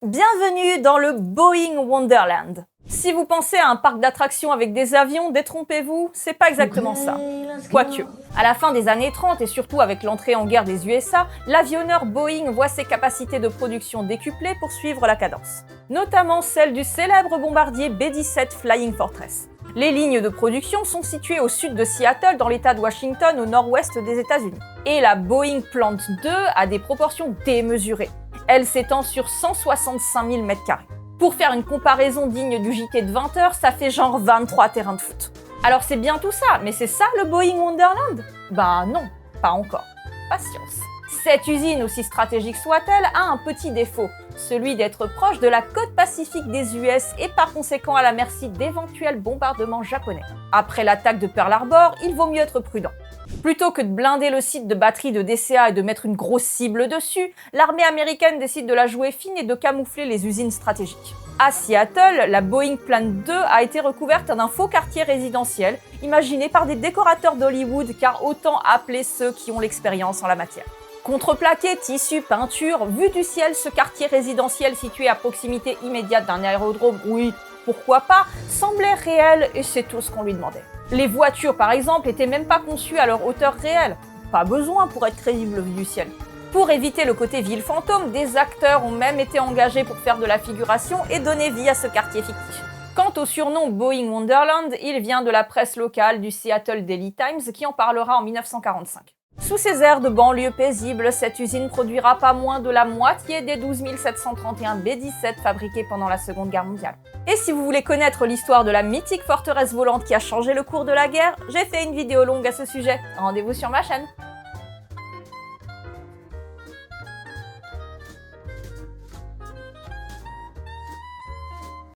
Bienvenue dans le Boeing Wonderland. Si vous pensez à un parc d'attractions avec des avions, détrompez-vous, c'est pas exactement ça. Quoique. À la fin des années 30 et surtout avec l'entrée en guerre des USA, l'avionneur Boeing voit ses capacités de production décuplées pour suivre la cadence. Notamment celle du célèbre bombardier B-17 Flying Fortress. Les lignes de production sont situées au sud de Seattle, dans l'état de Washington, au nord-ouest des États-Unis. Et la Boeing Plant 2 a des proportions démesurées. Elle s'étend sur 165 000 m². Pour faire une comparaison digne du JT de 20 h, ça fait genre 23 terrains de foot. Alors c'est bien tout ça, mais c'est ça le Boeing Wonderland? Bah non, pas encore. Patience. Cette usine, aussi stratégique soit-elle, a un petit défaut, celui d'être proche de la côte pacifique des US et par conséquent à la merci d'éventuels bombardements japonais. Après l'attaque de Pearl Harbor, il vaut mieux être prudent. Plutôt que de blinder le site de batterie de DCA et de mettre une grosse cible dessus, l'armée américaine décide de la jouer fine et de camoufler les usines stratégiques. À Seattle, la Boeing Plant 2 a été recouverte d'un faux quartier résidentiel, imaginé par des décorateurs d'Hollywood, car autant appeler ceux qui ont l'expérience en la matière. Contreplaqué, tissu, peinture, vu du ciel, ce quartier résidentiel situé à proximité immédiate d'un aérodrome, oui, pourquoi pas, semblait réel et c'est tout ce qu'on lui demandait. Les voitures, par exemple, étaient même pas conçues à leur hauteur réelle. Pas besoin pour être crédible vu du ciel. Pour éviter le côté ville fantôme, des acteurs ont même été engagés pour faire de la figuration et donner vie à ce quartier fictif. Quant au surnom Boeing Wonderland, il vient de la presse locale du Seattle Daily Times qui en parlera en 1945. Sous ces airs de banlieue paisible, cette usine produira pas moins de la moitié des 12 731 B-17 fabriqués pendant la Seconde Guerre mondiale. Et si vous voulez connaître l'histoire de la mythique forteresse volante qui a changé le cours de la guerre, j'ai fait une vidéo longue à ce sujet. Rendez-vous sur ma chaîne.